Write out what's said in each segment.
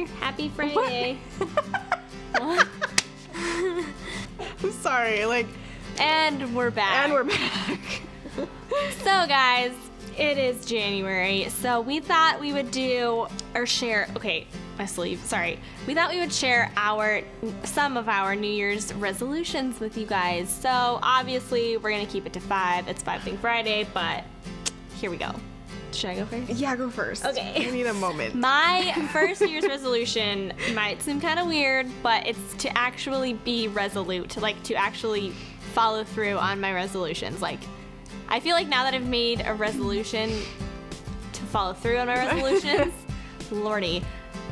Hi. Happy Friday. I'm sorry, like... And we're back. So, guys, it is January, so we thought we would do, or share, okay, my sleeve, sorry. We thought we would share some of our New Year's resolutions with you guys. So, obviously, we're going to keep it to 5. It's 5 Thing Friday, but here we go. Should I go first? Yeah, go first. Okay. I need a moment. My first New Year's resolution might seem kind of weird, but it's to actually be resolute, like to actually follow through on my resolutions. Like, I feel like now that I've made a resolution to follow through on my resolutions, lordy,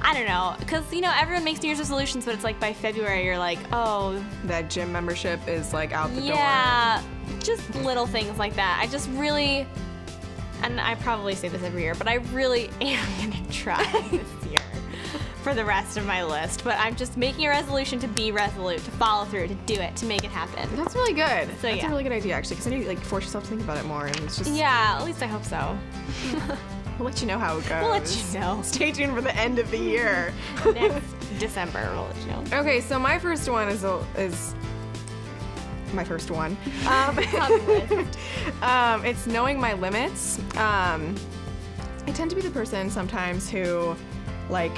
I don't know, because, you know, everyone makes New Year's resolutions, but it's like by February you're like, oh. That gym membership is like out the door. Yeah, just little things like that. I just really, and I probably say this every year, but I really am going to try this year for the rest of my list. But I'm just making a resolution to be resolute, to follow through, to do it, to make it happen. That's really good. So, That's a really good idea, actually, because then you like force yourself to think about it more, and it's just... Yeah, at least I hope so. We'll let you know how it goes. We'll let you know. Stay tuned for the end of the year. Next December, we'll let you know. Okay, so my first one is my first one. It's knowing my limits. I tend to be the person sometimes who, like,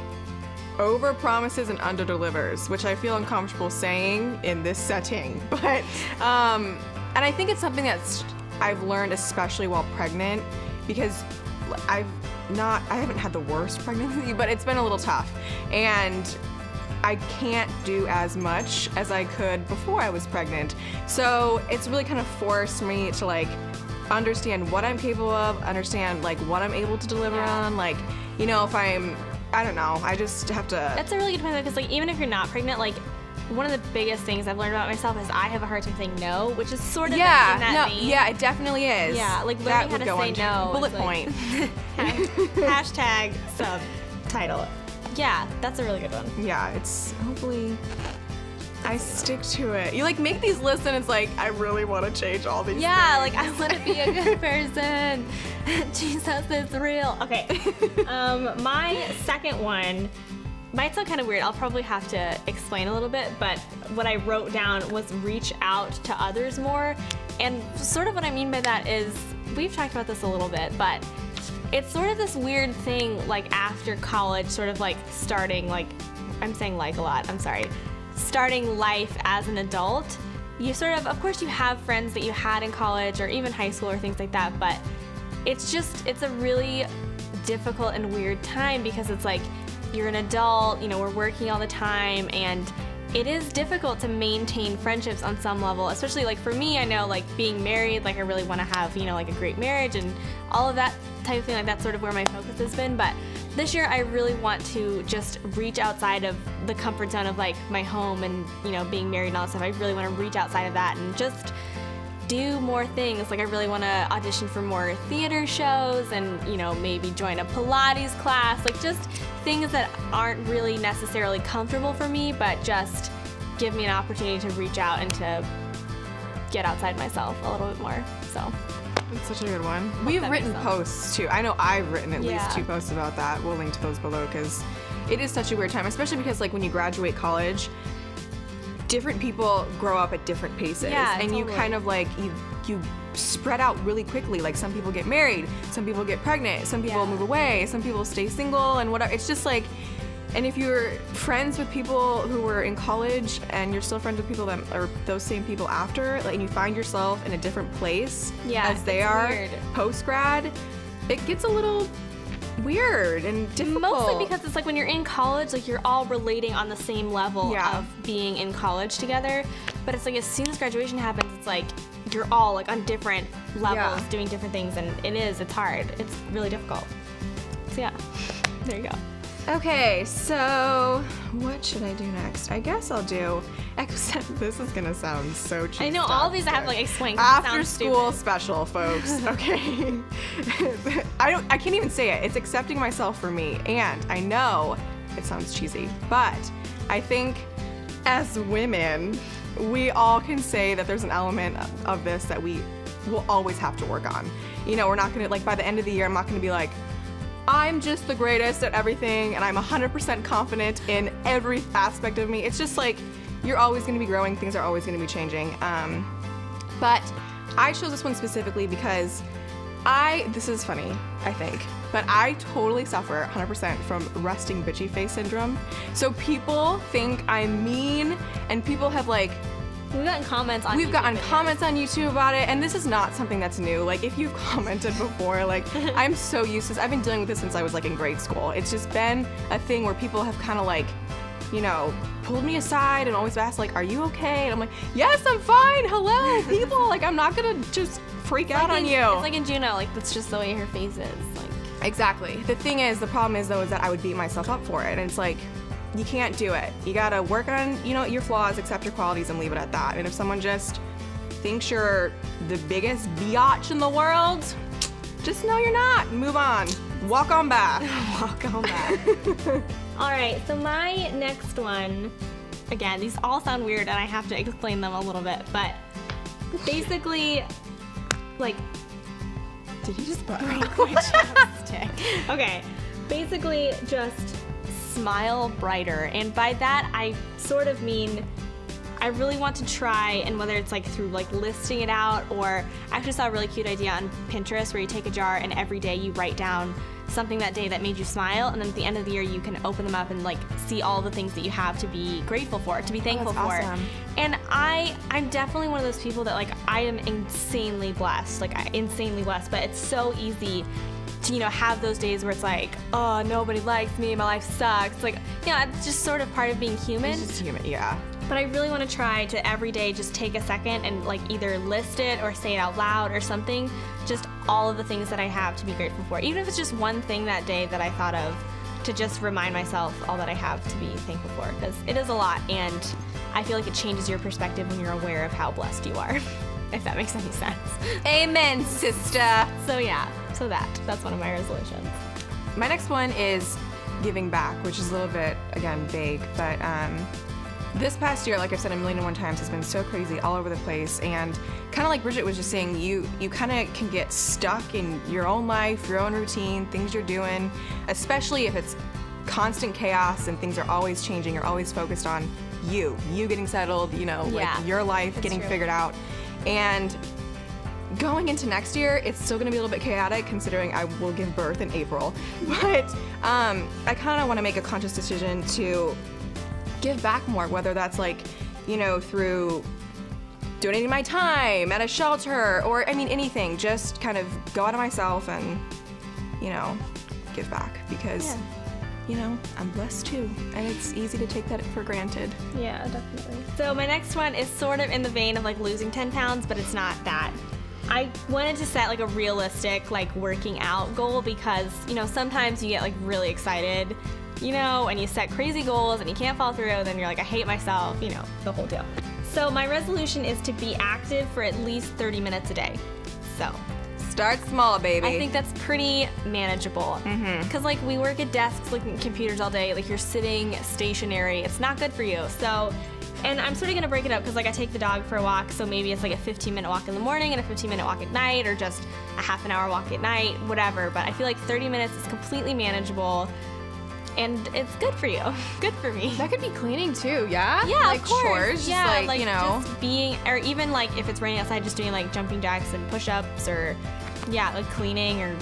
over promises and under delivers, which I feel uncomfortable saying in this setting. But and I think it's something I've learned, especially while pregnant, because I haven't had the worst pregnancy, but it's been a little tough, and I can't do as much as I could before I was pregnant. So it's really kind of forced me to, like, understand what I'm capable of, understand, like, what I'm able to deliver on. Like, you know, if I don't know, I just have to... That's a really good point, because, like, even if you're not pregnant, like, one of the biggest things I've learned about myself is I have a hard time saying no, which is sort of in that vein. Yeah, it definitely is. Yeah, like learning how to say no. Bullet point. Hashtag subtitle. Yeah, that's a really good one. Yeah, it's hopefully I stick to it. You like make these lists and it's like, I really want to change all these things. Like I want to be a good person. Jesus is real. Okay. My second one might sound kind of weird. I'll probably have to explain a little bit, but what I wrote down was reach out to others more. And sort of what I mean by that is, we've talked about this a little bit, but it's sort of this weird thing, like after college, sort of like starting, like, I'm saying like a lot, I'm sorry, starting life as an adult. You sort of course you have friends that you had in college or even high school or things like that, but it's a really difficult and weird time, because it's like, you're an adult, you know, we're working all the time, and it is difficult to maintain friendships on some level, especially like for me. I know, like, being married, like I really want to have, you know, like a great marriage and all of that type of thing. Like that's sort of where my focus has been. But this year I really want to just reach outside of the comfort zone of like my home and, you know, being married and all that stuff. I really want to reach outside of that and just do more things. Like I really want to audition for more theater shows and, you know, maybe join a Pilates class, like just things that aren't really necessarily comfortable for me, but just give me an opportunity to reach out and to get outside myself a little bit more. So that's such a good one. We've written posts too. I know I've written at least 2 posts about that. We'll link to those below, because it is such a weird time, especially because like when you graduate college, different people grow up at different paces, and totally. You kind of like you spread out really quickly. Like some people get married, some people get pregnant, some people move away, some people stay single, and whatever. It's just like, and if you're friends with people who were in college and you're still friends with people that are those same people after, like, and you find yourself in a different place as they are post grad, it gets a little weird and difficult. Mostly because it's like when you're in college, like you're all relating on the same level of being in college together. But it's like as soon as graduation happens, it's like you're all like on different levels doing different things, and it's hard. It's really difficult. So yeah, there you go. Okay, so what should I do next? I guess I'll do, this is gonna sound so cheesy. I know, all these I have to like explain. After school special, folks, okay? I can't even say it. It's accepting myself for me, and I know it sounds cheesy, but I think as women, we all can say that there's an element of this that we will always have to work on. You know, we're not gonna, like, by the end of the year, I'm not gonna be like, I'm just the greatest at everything and I'm 100% confident in every aspect of me. It's just like, you're always going to be growing, things are always going to be changing. But I chose this one specifically because this is funny, I think, but I totally suffer 100% from resting bitchy face syndrome. So people think I'm mean, and people have like, We've gotten comments on YouTube about it, and this is not something that's new. Like, if you've commented before, like, I'm so used to this. I've been dealing with this since I was like in grade school. It's just been a thing where people have kind of like, you know, pulled me aside and always asked like, are you okay? And I'm like, yes, I'm fine. Hello, people. Like, I'm not gonna just freak out on you. It's like in Juno, like, that's just the way her face is. Like, exactly. The thing is, the problem is though, is that I would beat myself up for it, and it's like, you can't do it. You gotta work on, you know, your flaws, accept your qualities, and leave it at that. And if someone just thinks you're the biggest biatch in the world, just know you're not. Move on. Walk on back. Walk on back. All right, so my next one, again, these all sound weird and I have to explain them a little bit, but basically, like, did you just break my chapstick? Okay, basically just smile brighter, and by that I sort of mean I really want to try, and whether it's like through like listing it out, or I actually saw a really cute idea on Pinterest where you take a jar and every day you write down something that day that made you smile, and then at the end of the year you can open them up and like see all the things that you have to be grateful for, to be thankful for. Awesome. And I'm definitely one of those people that like I am insanely blessed, but it's so easy to, you know, have those days where it's like, oh, nobody likes me, my life sucks. Like, you know, it's just sort of part of being human. It's just human, yeah. But I really want to try to every day just take a second and like either list it or say it out loud or something, just all of the things that I have to be grateful for. Even if it's just one thing that day that I thought of, to just remind myself all that I have to be thankful for, because it is a lot, and I feel like it changes your perspective when you're aware of how blessed you are, if that makes any sense. Amen, sister. So yeah, that's one of my resolutions. My next one is giving back, which is a little bit, again, vague, but this past year, like I've said a million and one times, has been so crazy all over the place, and kind of like Bridget was just saying, you kind of can get stuck in your own life, your own routine, things you're doing, especially if it's constant chaos and things are always changing. You're always focused on you getting settled, you know, like your life getting figured out. And going into next year, it's still gonna be a little bit chaotic considering I will give birth in April, but I kind of want to make a conscious decision to give back more, whether that's like, you know, through donating my time at a shelter, or I mean anything, just kind of go out of myself and, you know, give back, because you know, I'm blessed too, and it's easy to take that for granted. Yeah, definitely. So my next one is sort of in the vein of like losing 10 pounds, but it's not that. I wanted to set like a realistic like working out goal, because, you know, sometimes you get like really excited, you know, and you set crazy goals and you can't follow through, then you're like, I hate myself, you know, the whole deal. So my resolution is to be active for at least 30 minutes a day. So start small, baby. I think that's pretty manageable. Because like we work at desks, looking at computers all day, like you're sitting stationary, it's not good for you. So, and I'm sort of gonna break it up, because like I take the dog for a walk, so maybe it's like a 15-minute walk in the morning and a 15-minute walk at night, or just a half an hour walk at night, whatever. But I feel like 30 minutes is completely manageable, and it's good for you. Good for me. That could be cleaning too, yeah? Yeah, like of course. chores, yeah, just like, you know. Just being, or even like if it's raining outside, just doing like jumping jacks and push-ups, or yeah, like cleaning, or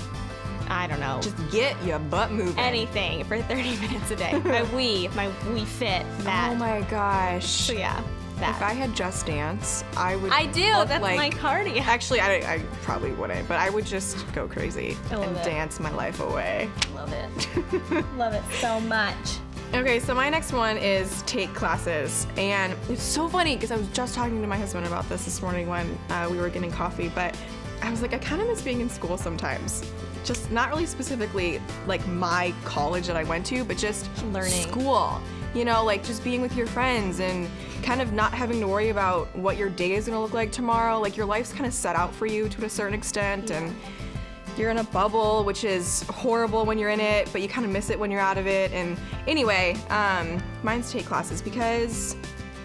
I don't know. Just get your butt moving. Anything for 30 minutes a day. my Wii Fit, that. Oh my gosh. So yeah, that. If I had Just Dance, I would. I do. That's like, my cardio. Actually, I probably wouldn't, but I would just go crazy and dance my life away. Love it. Love it so much. Okay, so my next one is take classes, and it's so funny because I was just talking to my husband about this morning when we were getting coffee, but I was like, I kind of miss being in school sometimes. Just not really specifically like my college that I went to, but just learning school. You know, like just being with your friends and kind of not having to worry about what your day is gonna look like tomorrow. Like your life's kind of set out for you to a certain extent, and you're in a bubble, which is horrible when you're in it, but you kind of miss it when you're out of it. And anyway, mine's take classes, because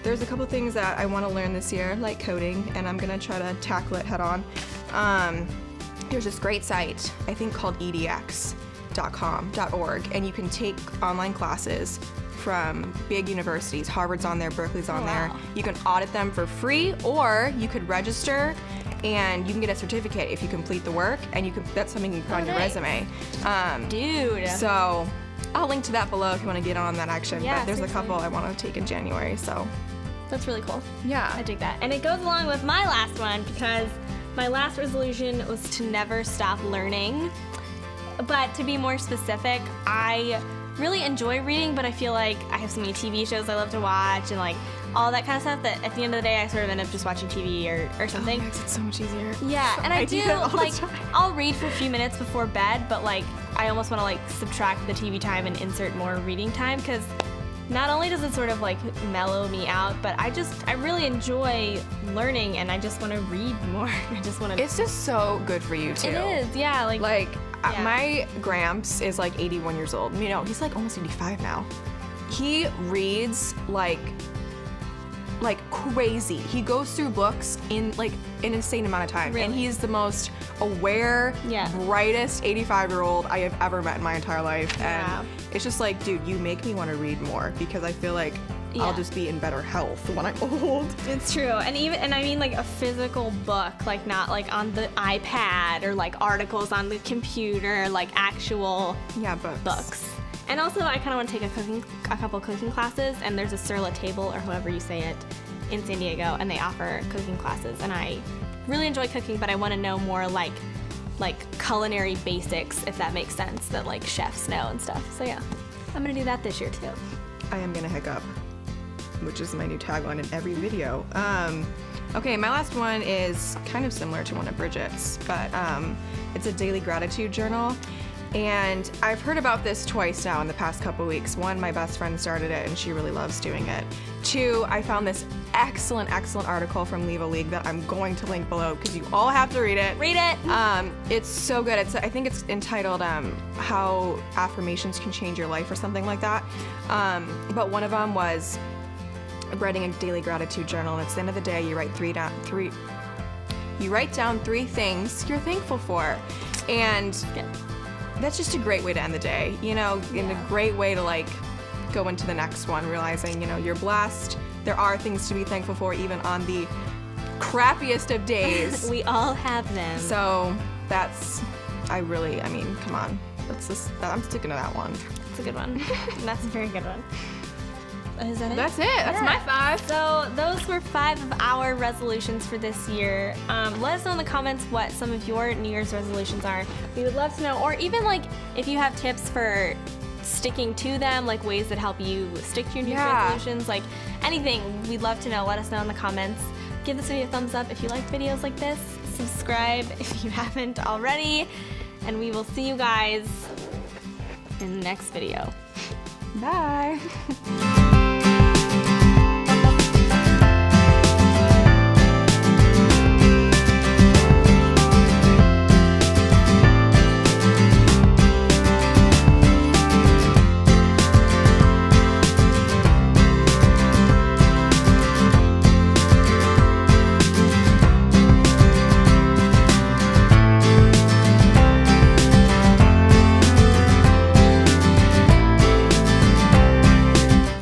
there's a couple things that I want to learn this year, like coding, and I'm gonna try to tackle it head on. There's this great site, I think called EDX, resolute.org, and you can take online classes from big universities. Harvard's on there, Berkeley's on there. Wow. You You can audit them for free, or you could register and you can get a certificate if you complete the work, and that's something you can put on your nice. resume. Dude. So I'll link to that below if you want to get on that action. Yeah, but there's seriously. a couple I want to take in January, so That's really cool. yeah. I dig that. And it goes along with my last one, because my last resolution was to never stop learning. But to be more specific, I really enjoy reading, but I feel like I have so many TV shows I love to watch and like all that kind of stuff that at the end of the day I sort of end up just watching TV or something. Makes it so much easier. Yeah, and I do that all the like time. I'll read for a few minutes before bed, but like I almost want to like subtract the TV time and insert more reading time, because not only does it sort of like mellow me out, but I really enjoy learning, and I just want to read more. I just want to. It's just so good for you too. It is, yeah. Like yeah. My Gramps is like 81 years old. You know, he's like almost 85 now. He reads like crazy. He goes through books in like an insane amount of time. Really? And he's the most aware, Yeah. brightest 85-year-old I have ever met in my entire life. Wow. And it's just like, dude, you make me want to read more, because I feel like I'll Yeah. just be in better health when I'm old. It's true, and I mean like a physical book, like not like on the iPad or like articles on the computer, like actual Yeah, books. And also, I kind of want to take a couple cooking classes, and there's a Sur La Table, or however you say it, in San Diego, and they offer cooking classes. And I really enjoy cooking, but I want to know more like culinary basics, if that makes sense, that like chefs know and stuff. So yeah, I'm gonna do that this year too. I am gonna hiccup, which is my new tagline in every video. Okay, my last one is kind of similar to one of Bridget's, but it's a daily gratitude journal. And I've heard about this twice now in the past couple weeks. One, my best friend started it and she really loves doing it. Two, I found this excellent article from Leave a League that I'm going to link below, because you all have to read it. Read it. It's so good. I think it's entitled How Affirmations Can Change Your Life or something like that. But one of them was writing a daily gratitude journal, and at the end of the day, you write down three things you're thankful for, and Good. that's just a great way to end the day, you know, and a great way to like go into the next one, realizing, you know, you're blessed. There are things to be thankful for, even on the crappiest of days. We all have them. So I mean, come on. I'm sticking to that one. It's a good one. That's a very good one. Is that it? That's it. That's Yeah. my 5. So those were 5 of our resolutions for this year. Let us know in the comments what some of your New Year's resolutions are. We would love to know, or even like if you have tips for sticking to them, like ways that help you stick to your New Year's resolutions, like anything. We'd love to know. Let us know in the comments. Give this video a thumbs up if you like videos like this. Subscribe if you haven't already. And we will see you guys in the next video. Bye.